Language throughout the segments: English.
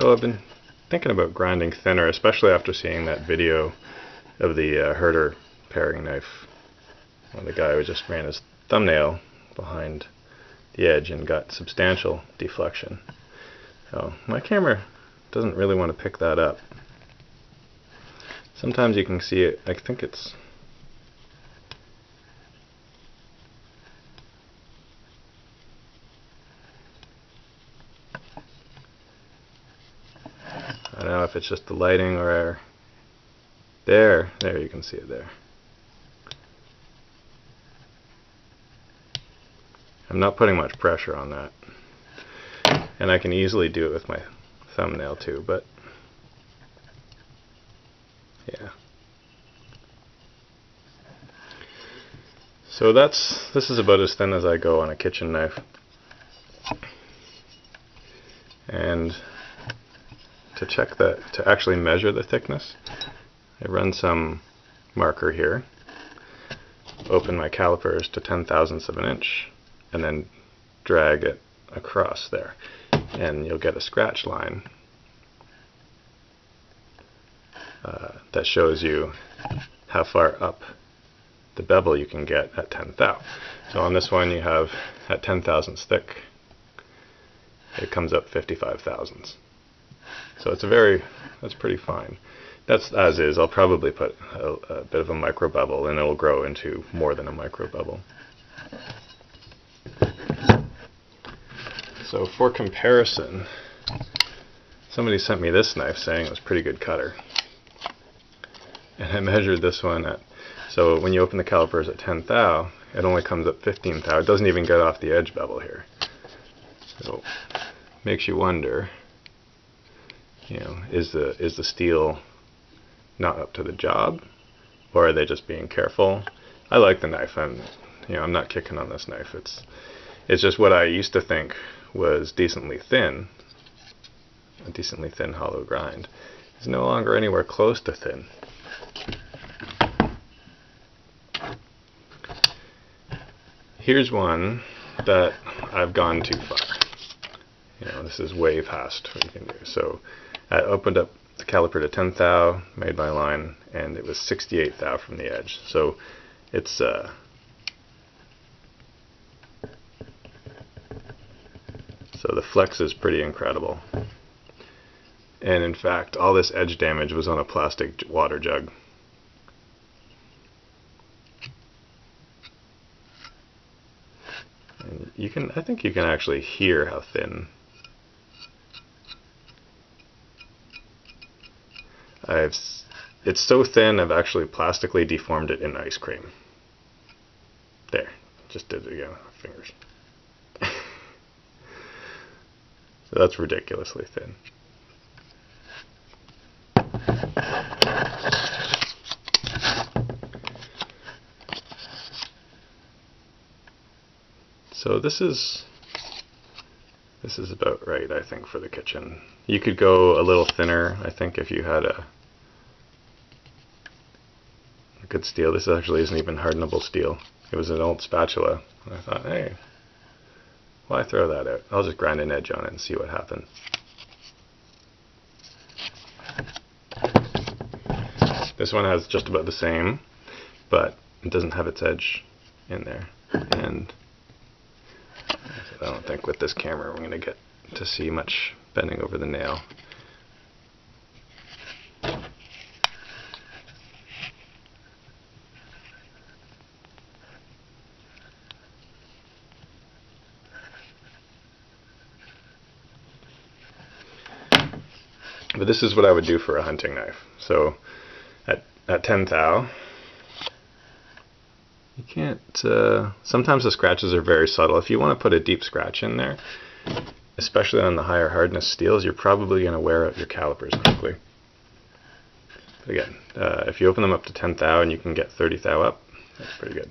So I've been thinking about grinding thinner, especially after seeing that video of the herder paring knife. Well, the guy who just ran his thumbnail behind the edge and got substantial deflection. So my camera doesn't really want to pick that up. Sometimes you can see it, I think it's I don't know if it's just the lighting or there you can see it there. I'm not putting much pressure on that, and I can easily do it with my thumbnail too, but yeah. So this is about as thin as I go on a kitchen knife. And to actually measure the thickness, I run some marker here, open my calipers to 0.010 of an inch, and then drag it across there, and you'll get a scratch line that shows you how far up the bevel you can get at 10 thou. So on this one you have at 10 thousandths thick, it comes up 55 thousandths. So that's pretty fine. That's as is. I'll probably put a bit of a micro bevel, and it'll grow into more than a micro bevel. So for comparison, somebody sent me this knife saying it was a pretty good cutter. And I measured this one at, so when you open the calipers at 10 thou, it only comes up 15 thou. It doesn't even get off the edge bevel here. So makes you wonder, is the steel not up to the job, or are they just being careful? I like the knife. I'm not kicking on this knife. It's just what I used to think was decently thin. A decently thin hollow grind is no longer anywhere close to thin. Here's one that I've gone too far. This is way past what you can do. So I opened up the caliper to 10 thou, made my line, and it was 68 thou from the edge. So it's so the flex is pretty incredible. And in fact, all this edge damage was on a plastic water jug. And I think you can actually hear how thin. It's so thin I've actually plastically deformed it in ice cream. There, just did it again with fingers. So that's ridiculously thin. So this is about right, I think, for the kitchen. You could go a little thinner, I think, if you had a good steel. This actually isn't even hardenable steel. It was an old spatula. And I thought, hey, why throw that out? I'll just grind an edge on it and see what happens. This one has just about the same, but it doesn't have its edge in there. And I don't think with this camera we're going to get to see much bending over the nail. But this is what I would do for a hunting knife. So at 10 thou, you can't, sometimes the scratches are very subtle. If you want to put a deep scratch in there, especially on the higher hardness steels, you're probably going to wear out your calipers quickly. But again, if you open them up to 10 thou and you can get 30 thou up, that's pretty good.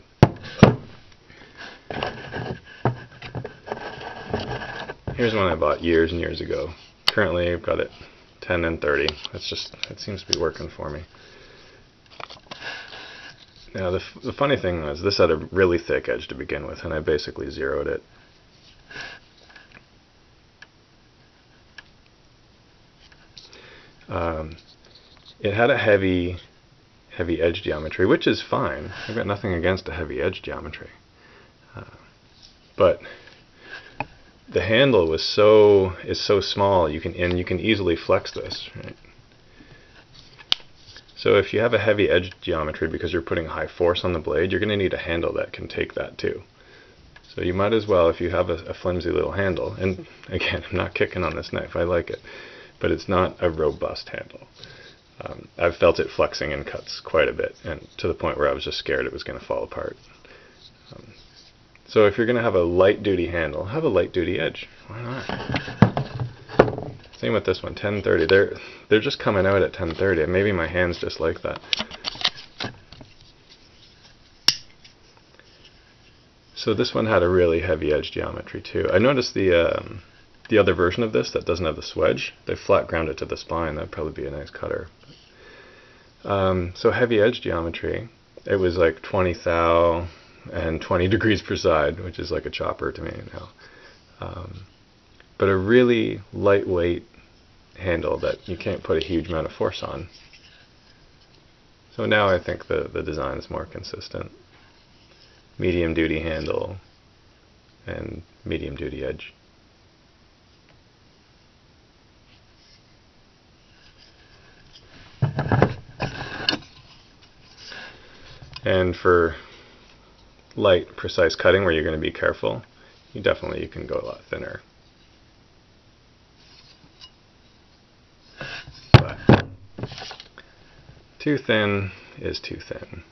Here's one I bought years and years ago. Currently I've got it 10 and 30. It seems to be working for me. Now the funny thing was, this had a really thick edge to begin with, and I basically zeroed it. It had a heavy edge geometry, which is fine. I've got nothing against a heavy edge geometry. But the handle is so small, you can easily flex this, right? So if you have a heavy edge geometry because you're putting high force on the blade, you're going to need a handle that can take that too. So you might as well, if you have a flimsy little handle, and again, I'm not kicking on this knife, I like it, but it's not a robust handle. I've felt it flexing in cuts quite a bit, and to the point where I was just scared it was going to fall apart. So if you're going to have a light duty handle, have a light duty edge. Why not? Same with this one, 1030. They're just coming out at 1030. Maybe my hand's just like that. So this one had a really heavy edge geometry too. I noticed the other version of this that doesn't have the swedge, they flat ground it to the spine. That'd probably be a nice cutter. So heavy edge geometry, it was like 20 thou and 20 degrees per side, which is like a chopper to me now. But a really lightweight handle that you can't put a huge amount of force on. So now I think the design is more consistent. Medium duty handle and medium duty edge. And for light, precise cutting where you're going to be careful, you can go a lot thinner. But too thin is too thin.